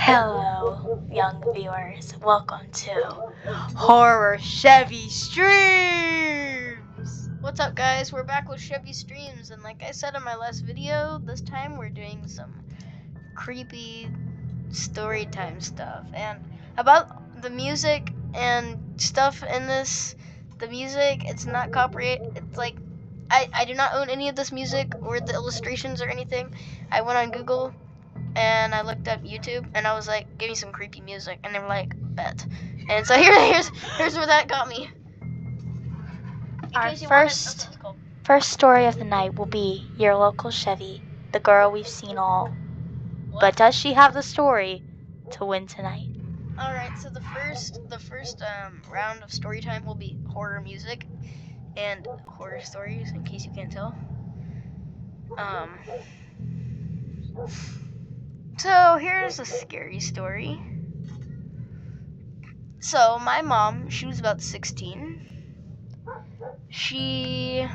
Hello, young viewers. Welcome to Horror Chevie Streams. What's up, guys? We're back with Chevie Streams, and like I said in my last video, this time we're doing some creepy story time stuff. And about the music and stuff in this, the music, it's not copyright. It's like I do not own any of this music or the illustrations or anything. I went on Google and I looked up YouTube, and I was like, give me some creepy music, and they were like, bet. And so here's where that got me. Our first story of the night will be your local Chevie, the girl we've seen all. What? But does she have the story to win tonight? All right, so the first round of story time will be horror music and horror stories, in case you can't tell. So here's a scary story. So my mom, she was about 16. She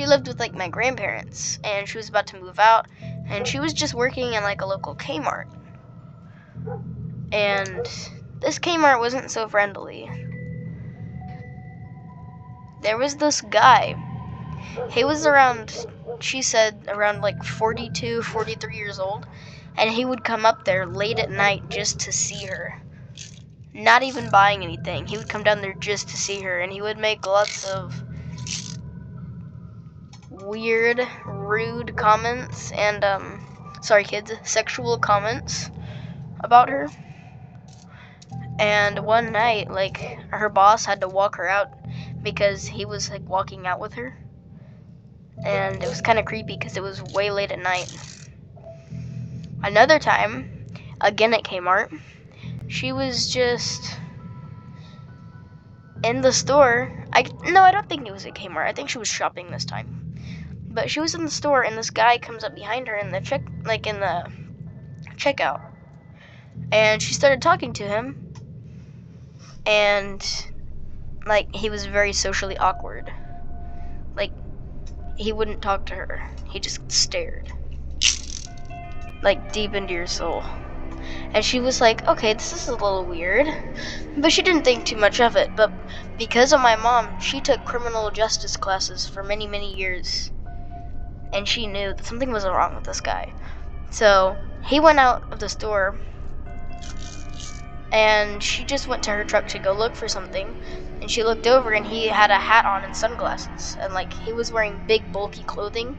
lived with like my grandparents, and she was about to move out, and she was just working in like a local Kmart. And this Kmart wasn't so friendly. There was this guy. He was around, she said, around like 42, 43 years old. And he would come up there late at night just to see her. Not even buying anything. He would come down there just to see her. And he would make lots of weird, rude comments. And, sorry kids, sexual comments about her. And one night, like, her boss had to walk her out because he was like walking out with her. And it was kind of creepy because it was way late at night. Another time, again at Kmart, she was just in the store. I don't think it was at Kmart. I think she was shopping this time. But she was in the store, and this guy comes up behind her in the checkout. And she started talking to him, and like he was very socially awkward. Like, he wouldn't talk to her. He just stared. Like, deep into your soul. And she was like, okay, this is a little weird. But she didn't think too much of it. But because of my mom, she took criminal justice classes for many, many years. And she knew that something was wrong with this guy. So he went out of the store, and she just went to her truck to go look for something. And she looked over, and he had a hat on and sunglasses, and like he was wearing big bulky clothing,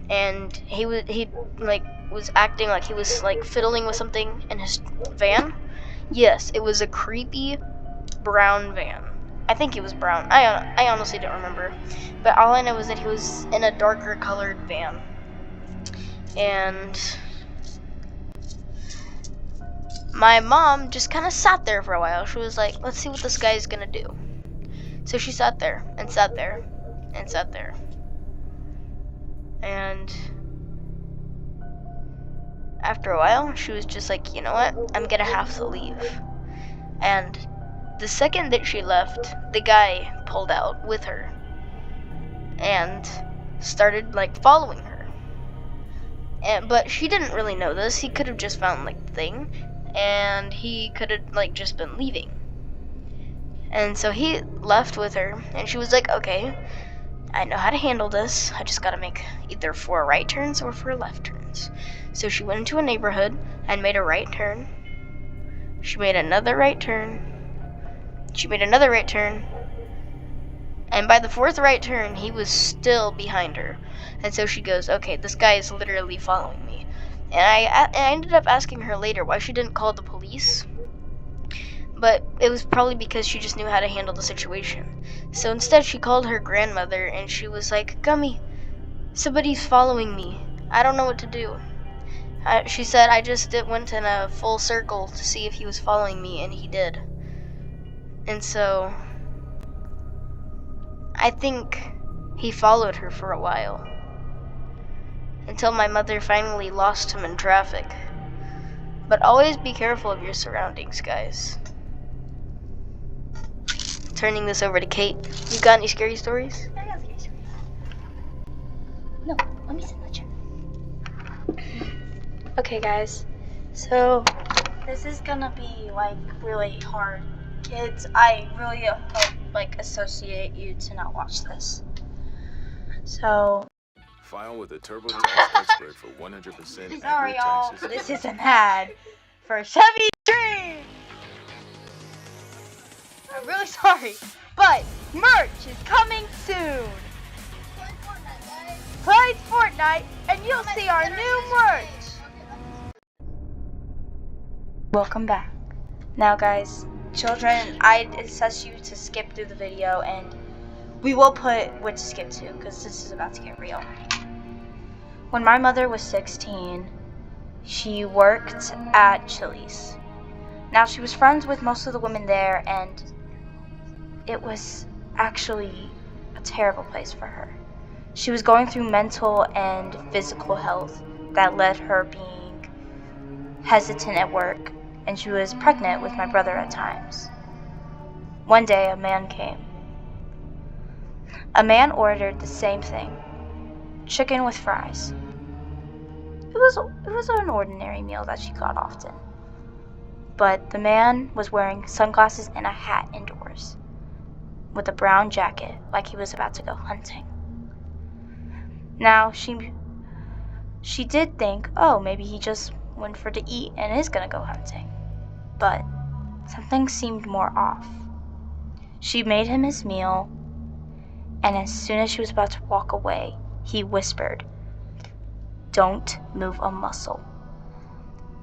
and he was acting like he was like fiddling with something in his van. Yes, it was a creepy brown van. I think it was brown. I honestly don't remember, but all I know is that he was in a darker colored van. And my mom just kind of sat there for a while. She was like, let's see what this guy's gonna do. So she sat there, and sat there, and sat there. And after a while, she was just like, you know what? I'm gonna have to leave. And the second that she left, the guy pulled out with her and started like following her. But she didn't really know this. He could have just found like the thing, and he could have like just been leaving. And so he left with her, and she was like, okay, I know how to handle this. I just gotta make either 4 right turns or 4 left turns. So she went into a neighborhood and made a right turn. She made another right turn. She made another right turn. And by the 4th right turn, he was still behind her. And so she goes, okay, this guy is literally following me. And I ended up asking her later why she didn't call the police. But it was probably because she just knew how to handle the situation. So instead, she called her grandmother, and she was like, Gummy, somebody's following me. I don't know what to do. She said, I just went in a full circle to see if he was following me, and he did. And so I think he followed her for a while, until my mother finally lost him in traffic. But always be careful of your surroundings, guys. Turning this over to Kate. You got any scary stories? I got scary stories. No, let me sit in the chair. Okay guys, so this is gonna be like really hard. Kids, I really hope associate you to not watch this. So File with a TurboTax expert for 100% sorry accurate y'all, taxes. this is an ad for Chevie Dream. I'm really sorry, but merch is coming soon. Play Fortnite and you'll see our new merch. Welcome back. Now guys, children, I assess you to skip through the video and we will put what to skip to because this is about to get real. When my mother was 16, she worked at Chili's. Now she was friends with most of the women there and it was actually a terrible place for her. She was going through mental and physical health that led her being hesitant at work, and she was pregnant with my brother at times. One day a man came. A man ordered the same thing, chicken with fries. It was an ordinary meal that she got often. But the man was wearing sunglasses and a hat indoors, with a brown jacket like he was about to go hunting. Now she did think, oh, maybe he just went for to eat and is gonna go hunting. But something seemed more off. She made him his meal, and as soon as she was about to walk away, he whispered, "Don't move a muscle."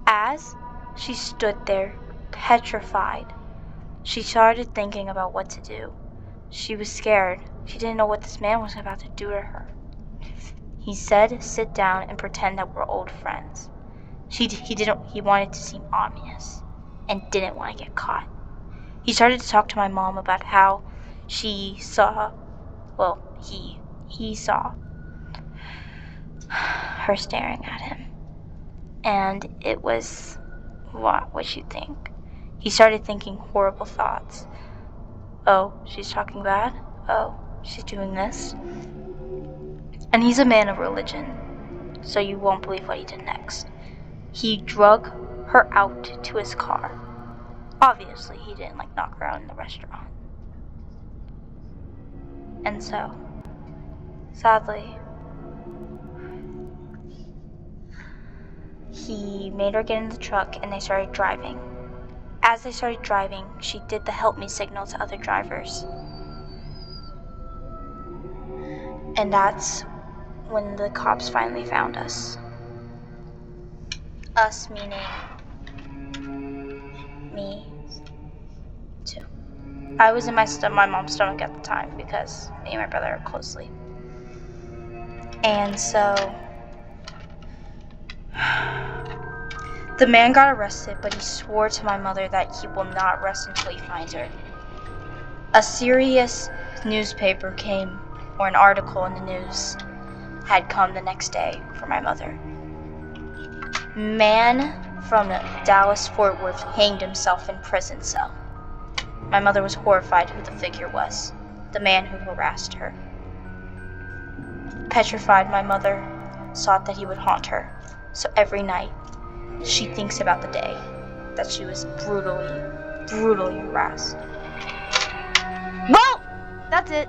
As she stood there, petrified, she started thinking about what to do. She was scared. She didn't know what this man was about to do to her. He said, "Sit down and pretend that we're old friends." He wanted to seem obvious and didn't want to get caught. He started to talk to my mom about how he saw her staring at him. And it was what you think. He started thinking horrible thoughts. Oh, she's talking bad? Oh, she's doing this? And he's a man of religion, so you won't believe what he did next. He drug her out to his car. Obviously, he didn't knock her out in the restaurant. And so, sadly, he made her get in the truck and they started driving. As they started driving, she did the help me signal to other drivers. And that's when the cops finally found us. Us meaning me, too. I was in my mom's stomach at the time because me and my brother are closely. And so, the man got arrested, but he swore to my mother that he will not rest until he finds her. A serious newspaper came, or an article in the news had come the next day for my mother. Man from Dallas-Fort Worth hanged himself in prison cell. My mother was horrified who the figure was, the man who harassed her. Petrified, my mother sought that he would haunt her, so every night she thinks about the day that she was brutally harassed. Well, that's it.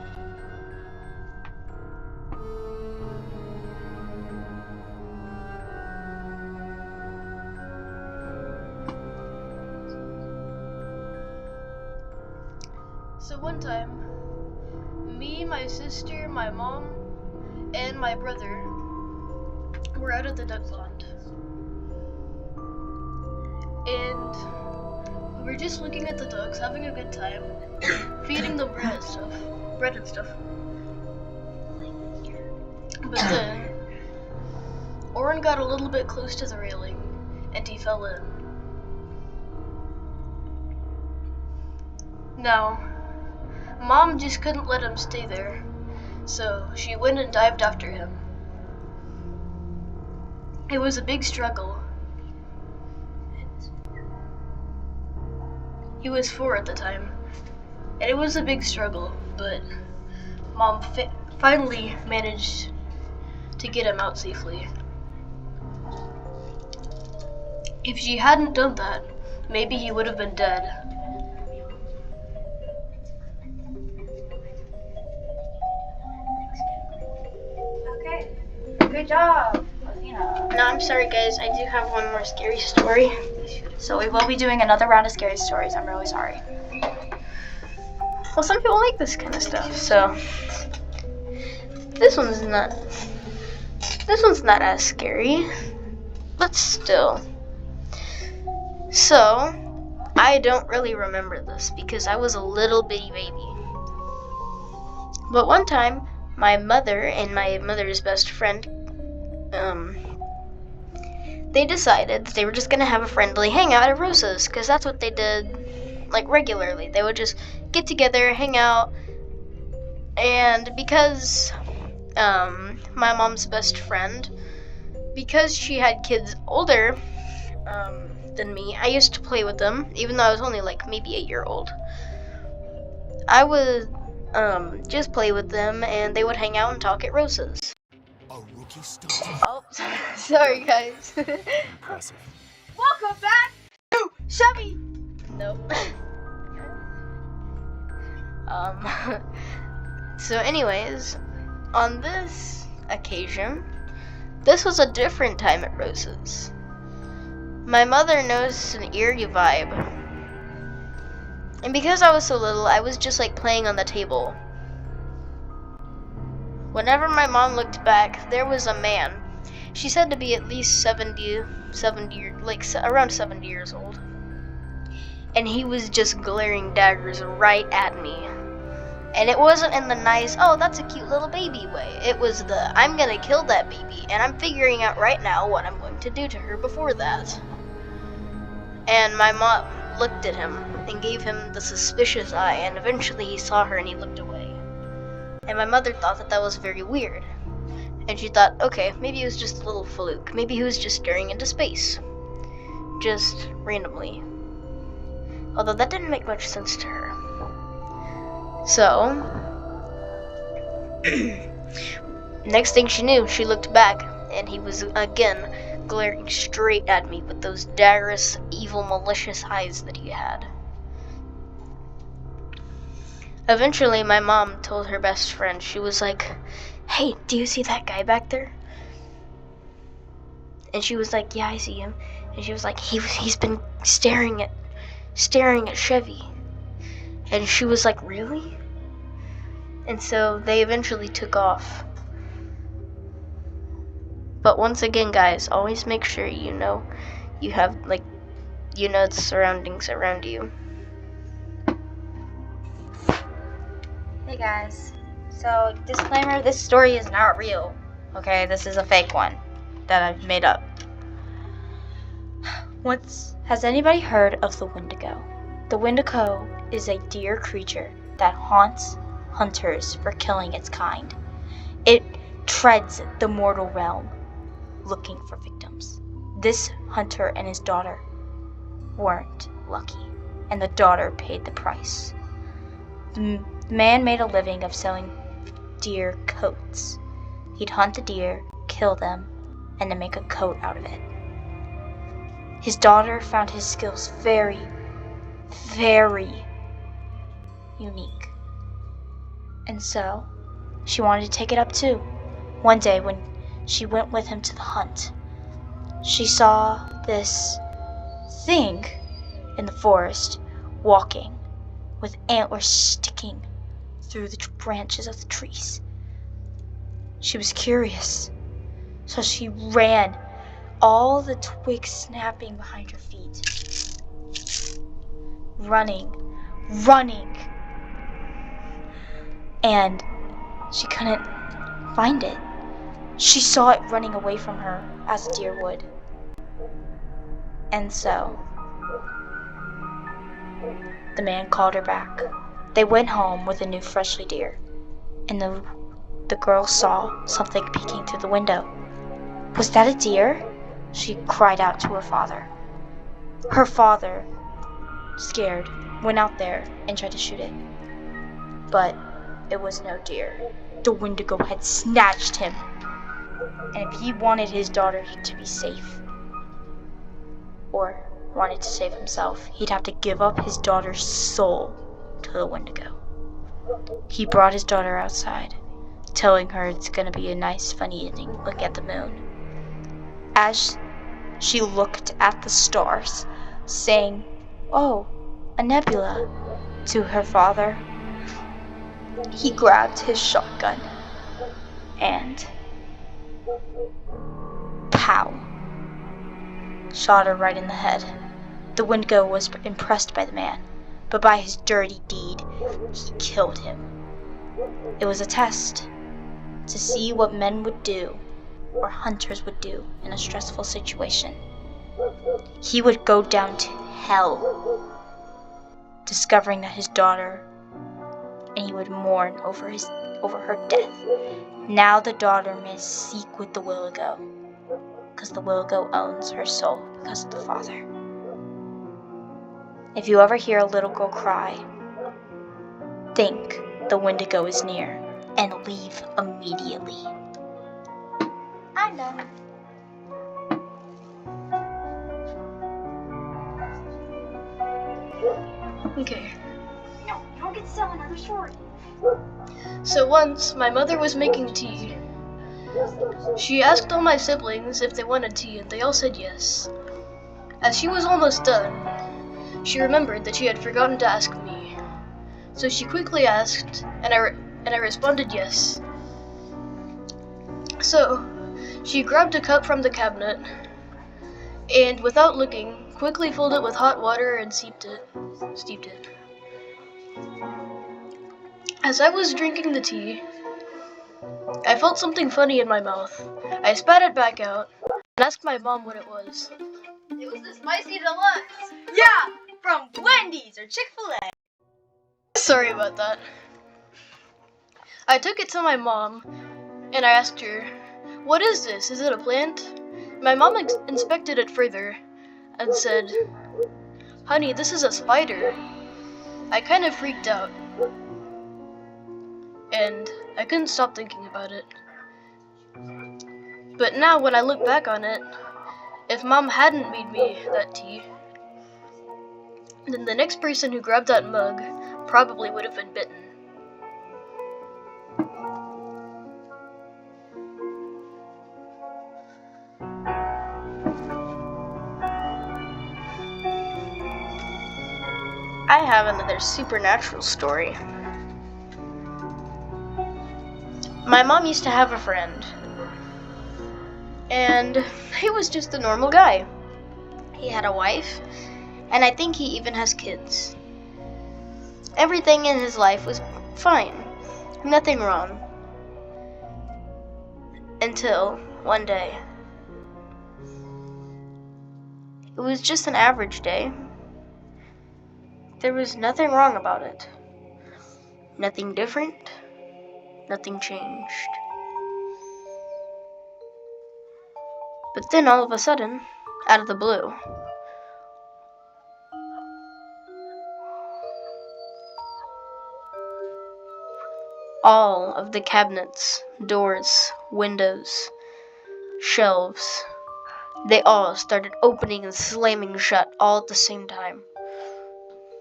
So one time, me, my sister, my mom, and my brother were out at the duck pond. And we were just looking at the ducks, having a good time, feeding them bread and stuff. But then, Oren got a little bit close to the railing, and he fell in. Now, Mom just couldn't let him stay there, so she went and dived after him. It was a big struggle. He was 4 at the time, and it was a big struggle, but Mom finally managed to get him out safely. If she hadn't done that, maybe he would have been dead. Okay. Good job, Athena. No, I'm sorry guys, I do have one more scary story. So we will be doing another round of scary stories. I'm really sorry. Well, some people like this kind of stuff, so this one's not as scary, but still. So, I don't really remember this because I was a little bitty baby. But one time, my mother and my mother's best friend, they decided that they were just gonna have a friendly hangout at Rosa's, because that's what they did, like, regularly. They would just get together, hang out, and because, my mom's best friend, because she had kids older, than me, I used to play with them, even though I was only, like, maybe 8 years old. I would, just play with them, and they would hang out and talk at Rosa's. A rookie star. Oh, sorry guys. Impressive. Welcome back to Chevie. Nope. So anyways, on this occasion, this was a different time at Rosa's. My mother noticed an eerie vibe. And because I was so little, I was just like playing on the table. Whenever my mom looked back, there was a man. She said to be at least 70, around 70 years old. And he was just glaring daggers right at me. And it wasn't in the nice, oh, that's a cute little baby way. It was the, I'm gonna kill that baby, and I'm figuring out right now what I'm going to do to her before that. And my mom looked at him and gave him the suspicious eye, and eventually he saw her and he looked away. And my mother thought that that was very weird. And she thought, okay, maybe it was just a little fluke. Maybe he was just staring into space. Just randomly. Although that didn't make much sense to her. So, next thing she knew, she looked back, and he was again glaring straight at me with those daggerous, evil, malicious eyes that he had. Eventually, my mom told her best friend, she was like, hey, do you see that guy back there? And she was like, yeah, I see him. And she was like, he's been staring at Chevie. And she was like, really? And so they eventually took off. But once again, guys, always make sure you know you have, like, you know the surroundings around you. Hey guys, so disclaimer, this story is not real. Okay, this is a fake one that I've made up. Has anybody heard of the Wendigo? The Wendigo is a deer creature that haunts hunters for killing its kind. It treads the mortal realm looking for victims. This hunter and his daughter weren't lucky, and the daughter paid the price. The man made a living of selling deer coats. He'd hunt the deer, kill them, and then make a coat out of it. His daughter found his skills very, very unique. And so, she wanted to take it up too. One day when she went with him to the hunt, she saw this thing in the forest walking with antlers sticking through the branches of the trees. She was curious, so she ran, all the twigs snapping behind her feet. Running. And she couldn't find it. She saw it running away from her as a deer would. And so, the man called her back. They went home with a new freshly deer, and the girl saw something peeking through the window. Was that a deer? She cried out to her father. Her father, scared, went out there and tried to shoot it. But it was no deer. The Wendigo had snatched him, and if he wanted his daughter to be safe, or wanted to save himself, he'd have to give up his daughter's soul to the Wendigo. He brought his daughter outside, telling her it's gonna be a nice, funny evening looking at the moon. As she looked at the stars, saying, "Oh, a nebula," to her father, he grabbed his shotgun and pow, shot her right in the head. The Wendigo was impressed by the man, but by his dirty deed, he killed him. It was a test to see what men would do, or hunters would do, in a stressful situation. He would go down to hell, discovering that his daughter, and he would mourn over her death. Now the daughter may seek with the Wendigo, because the Wendigo owns her soul because of the father. If you ever hear a little girl cry, think the Wendigo is near and leave immediately. I'm done. Okay. No, you don't get to tell another story. So once, my mother was making tea. She asked all my siblings if they wanted tea, and they all said yes. As she was almost done, she remembered that she had forgotten to ask me. So she quickly asked, and I responded yes. So, she grabbed a cup from the cabinet, and without looking, quickly filled it with hot water and steeped it. As I was drinking the tea, I felt something funny in my mouth. I spat it back out and asked my mom what it was. It was the spicy deluxe. Yeah, from Wendy's or Chick-fil-A. Sorry about that. I took it to my mom and I asked her, "What is this? Is it a plant?" My mom inspected it further and said, "Honey, this is a spider." I kind of freaked out, and I couldn't stop thinking about it. But now when I look back on it, if Mom hadn't made me that tea, then the next person who grabbed that mug probably would have been bitten. I have another supernatural story. My mom used to have a friend, and he was just a normal guy. He had a wife, and I think he even has kids. Everything in his life was fine, nothing wrong. Until one day. It was just an average day. There was nothing wrong about it. Nothing different. Nothing changed. But then all of a sudden, out of the blue, all of the cabinets, doors, windows, shelves, they all started opening and slamming shut all at the same time.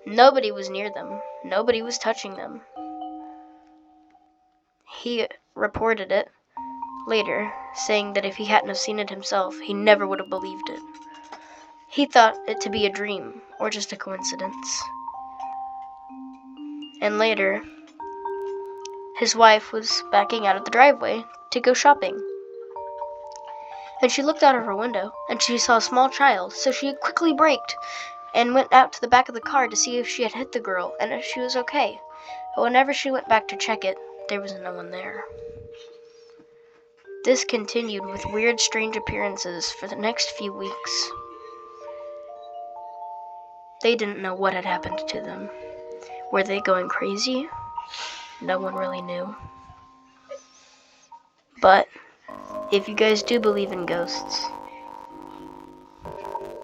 Nobody was near them. Nobody was touching them. He reported it later, saying that if he hadn't have seen it himself, he never would have believed it. He thought it to be a dream or just a coincidence. And later, his wife was backing out of the driveway to go shopping. And she looked out of her window and she saw a small child, so she quickly braked and went out to the back of the car to see if she had hit the girl and if she was okay. But whenever she went back to check it, there was no one there. This continued with weird, strange appearances for the next few weeks. They didn't know what had happened to them. Were they going crazy? No one really knew. But if you guys do believe in ghosts,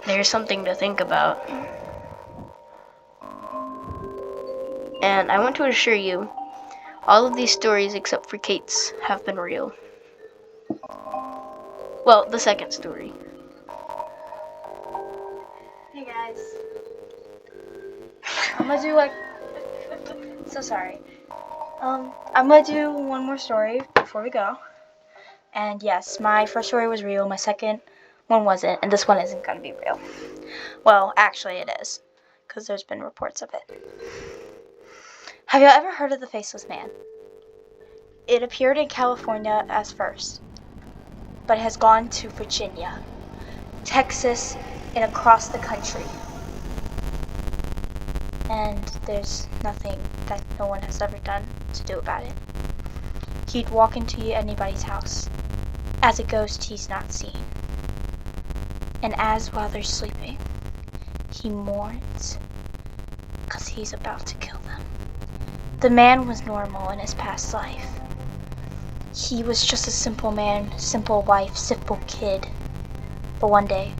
there's something to think about. And I want to assure you, all of these stories except for Kate's have been real. Well, the second story. guys. I'm gonna do like. So sorry. I'm gonna do one more story before we go. And yes, my first story was real. My second one wasn't, and this one isn't gonna be real. Well, actually, it is, because there's been reports of it. Have you ever heard of the Faceless Man? It appeared in California as first, but has gone to Virginia, Texas, and across the country. And there's nothing that no one has ever done to do about it. He'd walk into anybody's house. As a ghost, he's not seen. And as while they're sleeping, he mourns because he's about to kill them. The man was normal in his past life. He was just a simple man, simple wife, simple kid. But one day,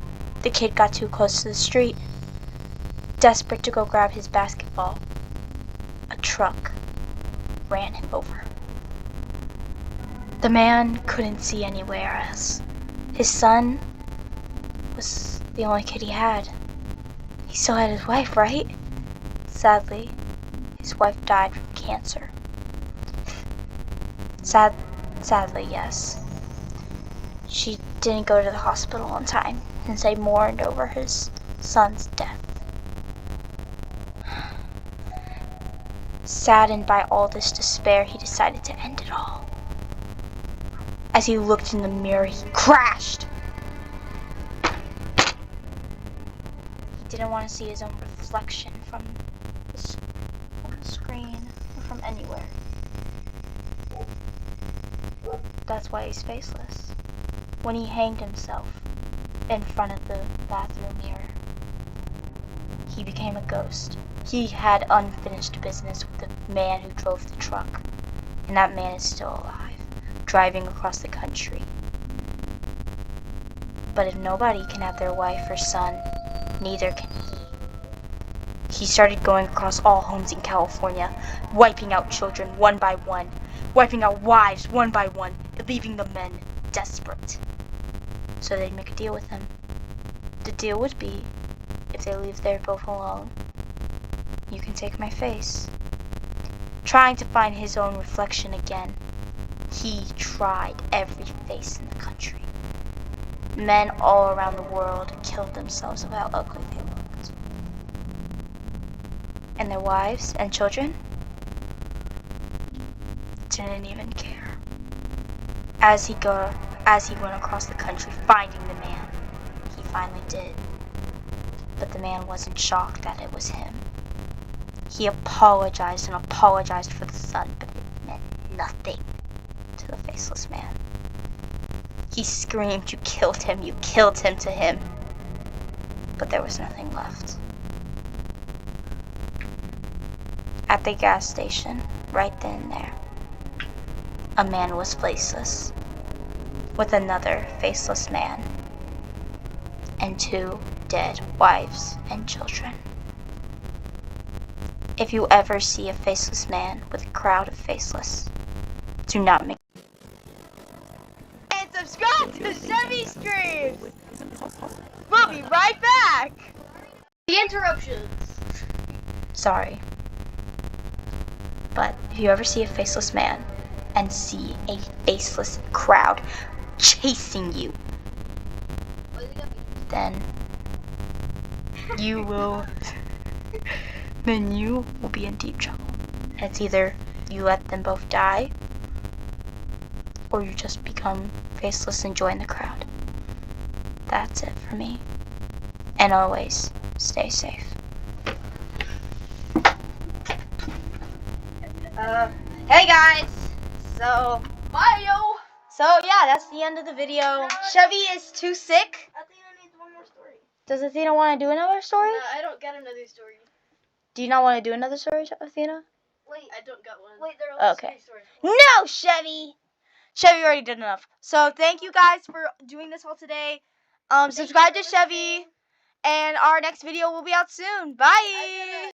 the kid got too close to the street. Desperate to go grab his basketball, a truck ran him over. The man couldn't see anywhere else. His son was the only kid he had. He still had his wife, right? Sadly, his wife died from cancer. Sadly, yes. She didn't go to the hospital on time since they mourned over his son's death. Saddened by all this despair, he decided to end it all. As he looked in the mirror, he crashed. He didn't want to see his own reflection from the screen or from anywhere. That's why he's faceless. When he hanged himself in front of the bathroom mirror, he became a ghost. He had unfinished business with the man who drove the truck, and that man is still alive, driving across the country. But if nobody can have their wife or son, neither can he. He started going across all homes in California, wiping out children one by one, wiping out wives one by one, leaving the men desperate. So they'd make a deal with him. The deal would be, if they leave there both alone, you can take my face. Trying to find his own reflection again, he tried every face in the country. Men all around the world killed themselves of how ugly they looked. And their wives and children didn't even care. As he went across the country finding the man, he finally did. But the man wasn't shocked that it was him. He apologized and apologized for the son, but it meant nothing to the faceless man. He screamed, "You killed him to him." But there was nothing left. At the gas station, right then and there, a man was faceless, with another faceless man, and 2 dead wives and children. If you ever see a faceless man with a crowd of faceless, do not make. And subscribe to Chevie Streams! We'll be right back! The interruptions. Sorry. But if you ever see a faceless man and see a faceless crowd chasing you, then you will be in deep trouble. It's either you let them both die, or you just become faceless and join the crowd. That's it for me. And always stay safe. Hey guys! So, Bye, yeah, that's the end of the video. Chevy is too sick. Athena needs one more story. Does Athena want to do another story? No, I don't get another story. Do you not want to do another story, Athena? Wait, I don't got one. Wait, there are Okay. 3 stories. No, Chevy! Chevy already did enough. So thank you guys for doing this all today. Subscribe to Chevy, and our next video will be out soon. Bye!